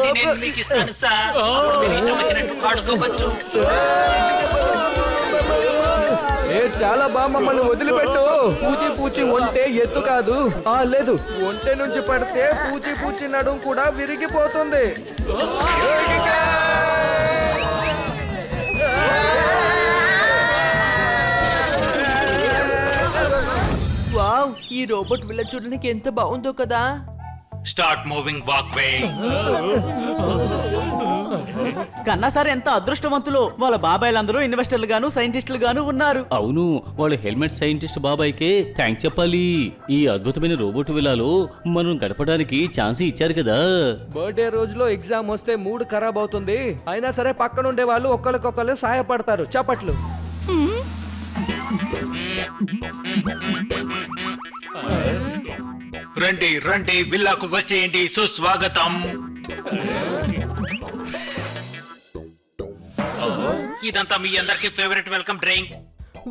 రండి నేను మీకు ఇస్తాను సార్. మీరు ఇష్టం వచ్చినట్టు ఆడుకోవచ్చు. చాలా బాగా మమ్మల్ని వదిలిపెట్టు. పూచి పూచి ఒంటే ఎత్తు కాదు. లేదు, ఒంటె నుంచి పడితే పూచి పూచి నడుం కూడా విరిగిపోతుంది. వావ్, ఈ రోబోట్ విల్ల చూడడానికి ఎంత బాగుందో కదా. స్టార్ట్ మూవింగ్ వాక్ వే. కన్నా సార్ ఎంత అదృష్టవంతులు. వాళ్ళ బాబాయ్లందరూ ఇన్వెస్టర్లు గాను సైంటిస్టులు గాను ఉన్నారు. అవును, వాళ్ళు హెల్మెట్ సైంటిస్ట్ బాబాయ్కే థ్యాంక్స్ చెప్పాలి. ఈ అద్భుతమైన రోబోట్ విలాలో మనం గడపడానికి ఛాన్స్ ఇచ్చారు కదా. బర్త్డే రోజులో ఎగ్జామ్ వస్తే మూడ్ ఖరాబ్ అవుతుంది. అయినా సరే పక్కనుండే వాళ్ళు ఒకరికొకరు సహాయపడతారు. చప్పట్లు. రండి రండి విల్లాకు వచ్చేయండి, సుస్వాగతం. ఇదంతా మీ అందరికి ఫేవరెట్ వెల్కమ్ డ్రింక్.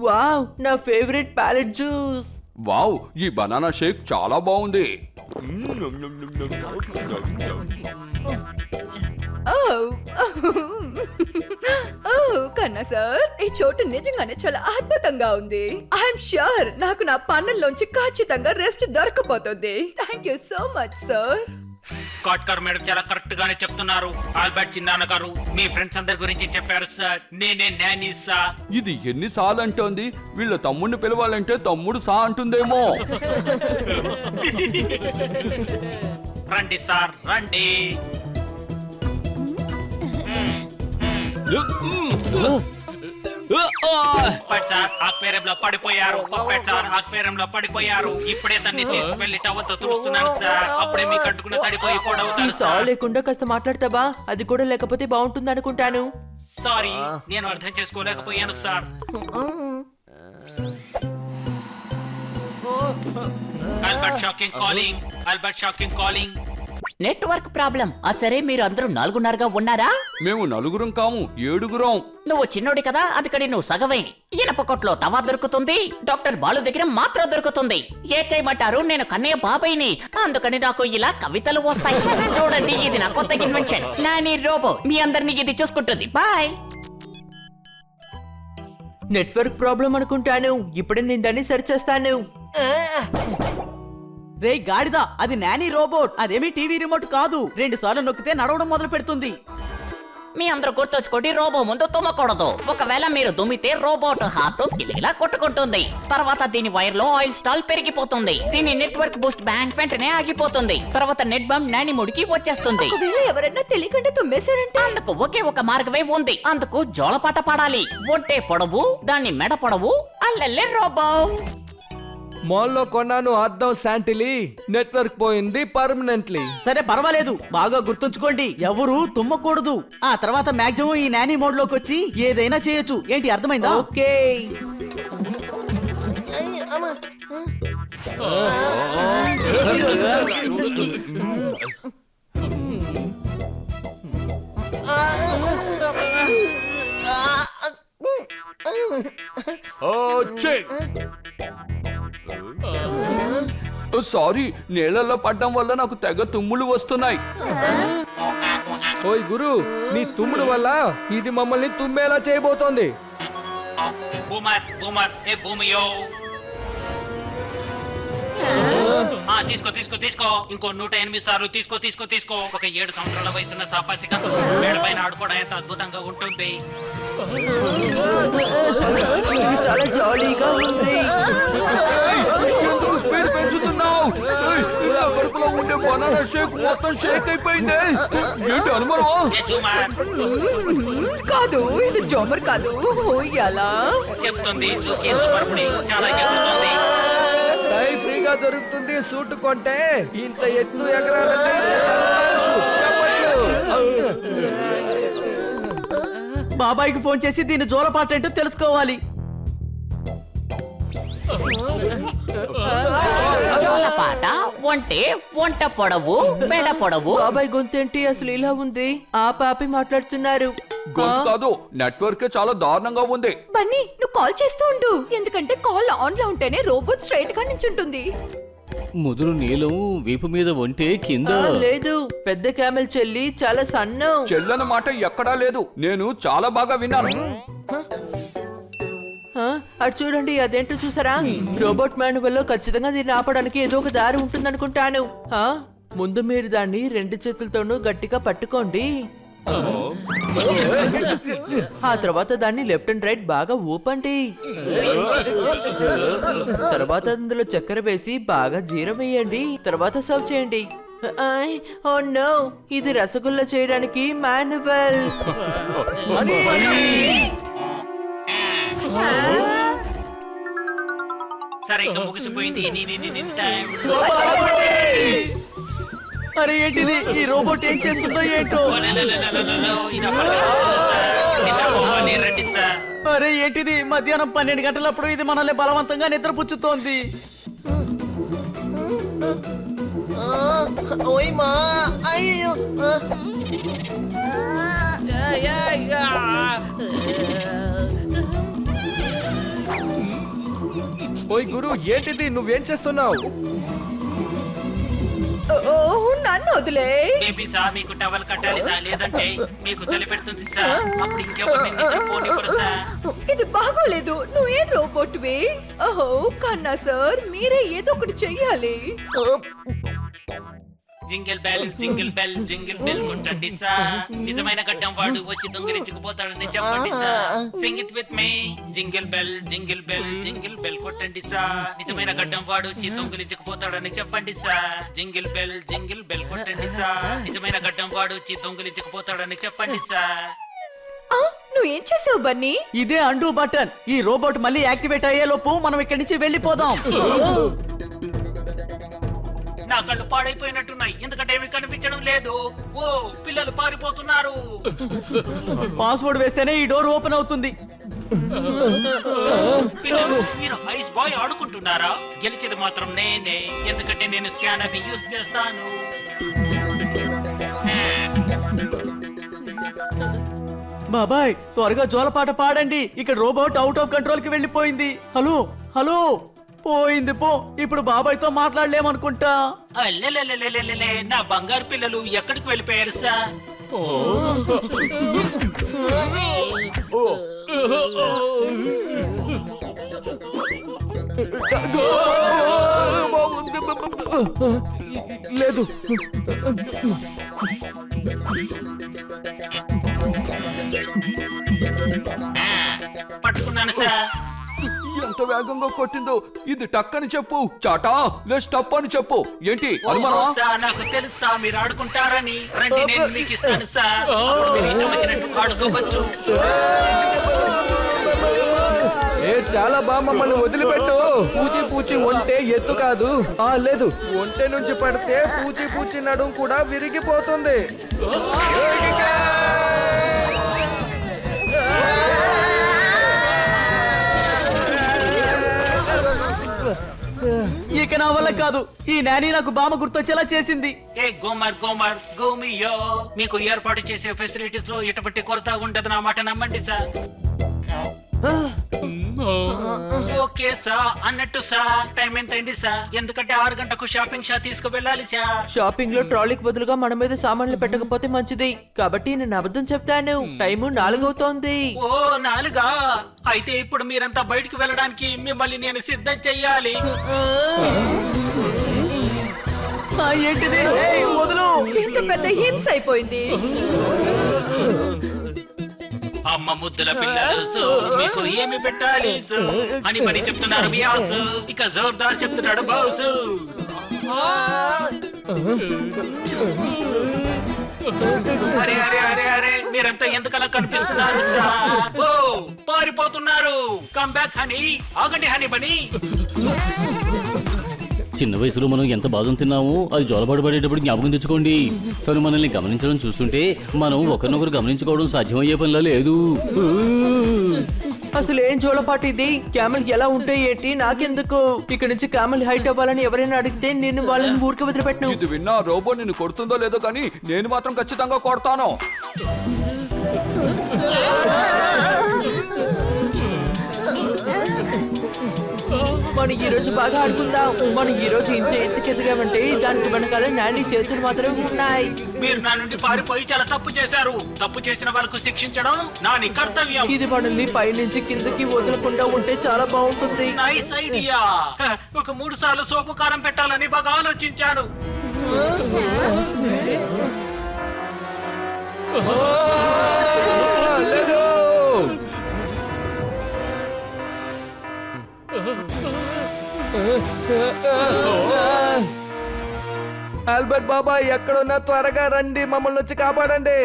వావ్, నా ఫేవరెట్ ప్యాలెట్ జ్యూస్. వావ్, ఈ బనానా షేక్ చాలా బాగుంది. కన్నా సార్, ఈ చోటు నిజంగానే చాలా అద్భుతంగా ఉంది. ఐఎమ్ ష్యూర్ నాకు నా పనుల్లోంచి ఖచ్చితంగా రెస్ట్ దొరకపోతుంది. Thank you so much sir. Katkar madam చాలా కరెక్ట్ గానే చెప్తున్నారు. ఆల్బర్ట్ చిన్నాన్న గారు మీ ఫ్రెండ్స్ అందరి గురించి చెప్పారు సార్. నేనే నాని సార్. ఇది ఎన్నిసార్లు అంటోంది? వీళ్ళ తమ్ముడిని పిలవాలంటే తమ్ముడు సా అంటుందేమో. రండి సార్ రండి. పప్పట్ సార్ ఆక్వేరియంలో పడిపోయారు. పప్పట్ సార్ ఆక్వేరియంలో పడిపోయారు. ఇప్పుడే తన్ని తీసుకువెళ్లి టవల్తో తుడుస్తున్నాను సార్. అప్పుడే మీకు అంటుకున్న తడిపోయి పొడవుతారు సార్ సార్. లేకుండా కాస్త మాట్లాడతావా? అది కూడా లేకపోతే బాగుంటుంది అనుకుంటాను. సారీ, నేను అర్థం చేసుకోలేకపోయాను sir. Albert shocking calling. Albert shocking calling. Network problem. సరే, మీరు అందరూ 4:30గా ఉన్నారా? మేము నలుగురం కాము, 7గురం. నువ్వు చిన్నోడి కదా, అందుకని నువ్వు సగమే. ఇనప కొట్లో తవా దొరుకుతుంది, డాక్టర్ బాలు దగ్గర మాత్రం దొరుకుతుంది. ఏ చేయమంటారు? నేను కన్నయ్య బాబాయిని, అందుకని నాకు ఇలా కవితలు వస్తాయి. చూడండి, ఇది నా కొత్త ఇన్వెన్షన్. నాని రోబో మీ అందరినీ ఇది చూసుకుంటుంది. బాయ్. నెట్వర్క్ ప్రాబ్లం అనుకుంటాను. ఇప్పుడే నేను దాన్ని సెర్చ్ చేస్తాను. రే గాడిదా, అది నానీ రోబోట్. అదేమి టీవీ రిమోట్ కాదు. 2 సార్లు నొక్కితే నడవడం మొదలు పెడుతుంది. మీ అందరూ గుర్తొచ్చుకోండి, రోబో ముందు తుమ్మకూడదు. ఒకవేళ మీరు దుమ్మితే రోబోట్ హార్ట్ కిలికిలా కొట్టుకుంటుంది. తర్వాత దీని వైర్ లో ఆయిల్ స్టాల్ పెరిగిపోతుంది. దీని నెట్వర్క్ బూస్ట్ బ్యాంక్ వెంటనే ఆగిపోతుంది. తర్వాత నెట్ బంప్ నాని ముడికి వచ్చేస్తుంది. ఒకవేళ ఎవరైనా తెలియకుండా తుమ్మేశారంటే? అందుకు ఒకే ఒక మార్గమే ఉంది. అందుకు జోలపాట పాడాలి. ఒంటే పొడవు, దాన్ని మెడ పొడవు, అల్లెల్లే రోబో. మాల్లో కొన్నాను అద్దం శాంటిలీ. నెట్వర్క్ పోయింది పర్మనెంట్లీ. సరే పర్వాలేదు, బాగా గుర్తుంచుకోండి, ఎవరు తుమ్మకూడదు. ఆ తర్వాత మాక్సిమం ఈ నానీ మోడ్ లోకి వచ్చి ఏదైనా చేయొచ్చు. ఏంటి అర్థమైందా? ఓకే. సారీ, నీళ్ళల్లో పడ్డం వల్ల నాకు తెగ తుమ్ములు వస్తున్నాయి. ఓయ్ గురు, నీ తుమ్ముడు వల్ల ఇది మమ్మల్ని తుమ్మేలా చేయబోతోంది. బూమర్ బూమర్ ఏ భూమియో. తీసుకో తీసుకో తీసుకో. ఇంకో 108 సార్లు తీసుకో తీసుకో తీసుకో. ఒక 7 సంవత్సరాల వయసున్న సాపాసిక మేడ పైన ఆడుకోవడం ఎంత అద్భుతంగా ఉంటుంది. చాలా జాలీగా ఉంది. స్పీడ్ పెంచుతున్నావు. నా కడుపులో ఉండే బనానా షేక్ మొత్తం షేక్ అయిపోయింది. ఏంటి అనుమానం? ఏ జూమర్ కాదు, ఇది జోమర్ కాదు. ఎలా చెప్తుంది జోకి సుమర్పుడి చాలా ఎగురుతుంది. టై ఫ్రీగా దొరుకుతుంది. సూట్ కొంటే ఇంత ఎత్తు ఎగరాలంటే బాబాయ్కి ఫోన్ చేసి దీని జోలపాట ఏంటో తెలుసుకోవాలి. జోలపాట, ఒంటే, వంట పొడవు, మెడ పొడవు. బాబాయ్ గొంతేంటి అసలు ఇలా ఉంది? ఆ పాపి మాట్లాడుతున్నారు. గొంతు కాదు, నెట్వర్క్ చాలా దారుణంగా ఉంది. బన్నీ, నువ్వు కాల్ చేస్తూ ఉండు. ఎందుకంటే కాల్ ఆన్ లో ఉంటేనే రోబోట్ స్ట్రైట్ గా నించుంటుంది. ముదురు నీలం వీపు మీద ఒంటే కింద లేదు, పెద్ద క్యామెల్ చెల్లి చాలా సన్నం. చెల్లెన మాట ఎక్కడా లేదు, నేను చాలా బాగా విన్నాను. అటు చూడండి, అదేంటో చూసారా? రోబోట్ మాన్యువల్లో ఖచ్చితంగా దీన్ని ఆపడానికి ఏదో ఒక దారి ఉంటుందనుకుంటాను. ముందు మీరు దాన్ని 2 చేతులతోనూ గట్టిగా పట్టుకోండి. ఆ తర్వాత దాన్ని లెఫ్ట్ అండ్ రైట్ బాగా ఊపండి. తర్వాత అందులో చక్కెర వేసి బాగా జీర వేయండి. తర్వాత సర్వ్ చేయండి. ఓ నో, ఇది రసగుల్లా చేయడానికి మాన్యువల్. సరే ఇక ముగిసిపోయింది నీ టైం. అరే ఏంటిది, ఈ రోబోట్ ఏం చేస్తుందో ఏంటో. రండి సార్. అరే ఏంటిది, మధ్యాహ్నం 12 గంటలప్పుడు ఇది మనల్ని బలవంతంగా నిద్రపుచ్చుతోంది. ఓయ్ గురు, ఏంటిది, నువ్వేం చేస్తున్నావు? నన్ను వదిలే. బేబీ సార్ మీకు టవల్ కట్టాలి సార్, లేదంటే మీకు చలి పెడుతుంది సార్. అప్పుడు ఇంకెవరిని నిద్రపోనివ్వరు సార్. ఇది బాగోలేదు. నువ్వేం రోబోట్వి? ఓహో కన్నా సార్, మీరే ఏదో ఒకటి చెయ్యాలి. Jingle bell jingle bell jingle bell కొట్టండి సార్. నిజమైన గడ్డం వాడు వచ్చి దొంగిలించుకుపోతాడని చెప్పండి sir. Sing it with me. Jingle bell jingle bell jingle bell కొట్టండి సార్. నిజమైన గడ్డం వాడు వచ్చి దొంగిలించుకుపోతాడని చెప్పండి సార్. జింగిల్ బెల్ కొట్టండి సార్. నిజమైన గడ్డం వాడు వచ్చి దొంగిలించుకుపోతాడని చెప్పండి సార్. నువ్వేం చేసావు బన్నీ? ఇదే అండు బటన్. ఈ రోబోట్ మళ్ళీ యాక్టివేట్ అయ్యే లోపు మనం ఇక్కడి నుంచి వెళ్ళిపోదాం. నా కళ్ళు పాడైపోయినట్టున్నాయి, ఎందుకంటే ఏమి కనిపించడం లేదు. ఓ పిల్లలు పారిపోతున్నారు. పాస్వర్డ్ వేస్తేనే ఈ డోర్ ఓపెన్ అవుతుంది. పిల్లలు, మీరు ఐస్ బాయ్ ఆడుకుంటున్నారా? గెలిచేది మాత్రం నేనే, ఎందుకంటే నేను స్కానర్ ని యూజ్ చేస్తాను. బాబాయ్ త్వరగా జోలపాట పాడండి, ఇక్కడ రోబోట్ అవుట్ ఆఫ్ కంట్రోల్ కి వెళ్ళిపోయింది. హలో హలో, పోయింది పో. ఇప్పుడు బాబాయ్తో మాట్లాడలేమనుకుంటా. అల్లెలెలెలెలెలె, నా బంగారు పిల్లలు ఎక్కడికి వెళ్ళిపోయారు సార్? లేదు, పట్టుకున్నాను సార్. ఎంత వేగంగా కొట్టిందో. ఇది టక్ అని చెప్పు, చాటా లే స్టప్ అని చెప్పు. ఏంటి అనుమానం? సార్ నాకు తెలుసా మీరు ఆడుకుంటారని. రండి నేను మీకు ఇస్తాను సార్. అప్పుడు మీరు ఇష్టం వచ్చినట్టు ఆడుకోవచ్చు. చాలా బాగా మమ్మల్ని వదిలిపెట్టు. పూచి పూచి ఒంటే ఎత్తు కాదు. లేదు, ఒంటె నుంచి పడితే పూచి పూచి నడుం కూడా విరిగిపోతుంది. ఇక నా వల్ల కాదు. ఈ నాని నాకు బామ గుర్తొచ్చేలా చేసింది. ఏ గోమర్ గోమియో, మీకు ఏర్పాటు చేసే ఫెసిలిటీస్ లో ఎటువంటి కొరత ఉండదు నా మాట నమ్మండి సార్. ఓకే సార్, అన్నట్టు సార్ టైం ఎంత అయింది సార్? ఎందుకంటే 6 గంటలకు షాపింగ్ తీసుకు వెళ్ళాలి సార్. షాపింగ్ లో ట్రాలీకి బదులుగా మన మీద సామాన్లు పెట్టకపోతే మంచిది. కాబట్టి నేను అబద్ధం చెప్తాను. టైము 4 అవుతోంది. ఓ 4? అయితే ఇప్పుడు మీరంతా బయటికి వెళ్ళడానికి మిమ్మల్ని నేను సిద్ధం చెయ్యాలి. ఏంటిది? ఏయ్, వదులు. ఇంత పెద్ద హింస అయిపోయింది. అమ్మ ముద్దుల పిల్లలు సో మీకు ఏమి పెట్టాలి సో అని పని చెప్తున్నారు వ్యాస్. ఇక జోర్దార్ చెప్తున్నాడు బాసు. అరే అరే అరే అరే, మీరంతా ఎందుకలా కనిపిస్తున్నారు సార్? ఓ పారిపోతున్నారు. Come back honey. ఆగండి హనీ బనీ. చిన్న వయసులో మనం ఎంత బాధం తిన్నామో అది జోలపాటు పడేటప్పుడు జ్ఞాపకం తెచ్చుకోండి. తను మనల్ని గమనించడం చూస్తుంటే మనం ఒకరినొకరు గమనించుకోవడం సాధ్యమయ్యే పనిలా లేదు. అసలు ఏం జోలపాటు ఇది? క్యామెల్ ఎలా ఉంటాయి ఏంటి నాకెందుకు? ఇక్కడ నుంచి క్యామెల్ హైట్ అవ్వాలని ఎవరైనా అడిగితే నేను వాళ్ళని ఊరికి వదిలిపెట్టను. ఇది విన్నా రోబో నిన్ను కొడుతుందో లేదో కానీ నేను మాత్రం ఖచ్చితంగా కొడతాను. మనం ఈ రోజు బాగా ఆడుకుందాం. మనం ఈ రోజు ఇంత ఎత్తుకెదిగామంటే దానికి వెనకాల నాని చేతులు మాత్రమే ఉన్నాయి. మీరు నా నుండి పారిపోయి చాలా తప్పు చేశారు. తప్పు చేసిన వాళ్ళకు శిక్షించడం నా కర్తవ్యం. ఇది మనల్ని పైనుంచి కిందకి వదలకుండా ఉంటే చాలా బాగుంటుంది. Nice idea. ఒక 3 సార్లు సోపు కారం పెట్టాలని బాగా ఆలోచించాను. లేదు. ఆల్బర్ట్ బాబాయ్ ఎక్కడున్నా త్వరగా రండి, మమ్మల్ని వచ్చి కాపాడండి.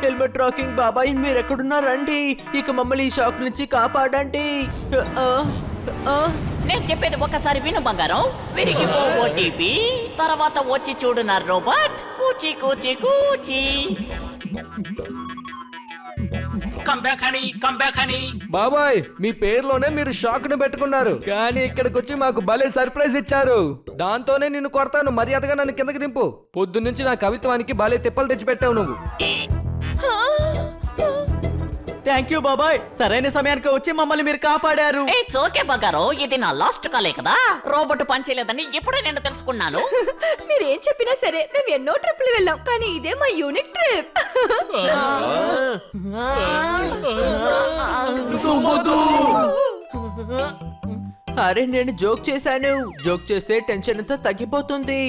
హెల్మెట్ రాకింగ్ బాబాయ్ మీరు ఎక్కడున్నా రండి, ఇక మమ్మల్ని ఈ షాక్ నుంచి కాపాడండి. నేను చెప్పేది ఒకసారి విను బంగారం. విరిగిపో ఓటీపీ, తర్వాత వచ్చి చూడు నా రోబోట్. కూచి కూచి కూచి. Come back honey. బాబాయ్ మీ పేరులోనే మీరు షాక్ ను పెట్టుకున్నారు, కానీ ఇక్కడికి వచ్చి మాకు భలే సర్ప్రైజ్ ఇచ్చారు. దాంతోనే నిన్ను కొడతాను, మర్యాదగా నన్ను కిందకి దింపు. పొద్దు నుంచి నా కవిత్వానికి భలే తిప్పలు తెచ్చిపెట్టావు నువ్వు. థ్యాంక్ యూ బాబాయ్, సరైన సమయానికి వచ్చి మమ్మల్ని మీరు కాపాడారు. ఇట్స్ ఓకే బంగారం, ఇది నా లాస్ట్ కాలే కదా. రోబోట్ పనిచేయలేదని ఇప్పుడే నేను తెలుసుకున్నాను. మీరేం చెప్పినా సరే మేము ఎన్నో ట్రిప్లు వెళ్ళాం, కానీ ఇదే మా యూనిక్ ట్రిప్. అరే నేను జోక్ చేశాను. జోక్ చేస్తే టెన్షన్ అంతా తగ్గిపోతుంది.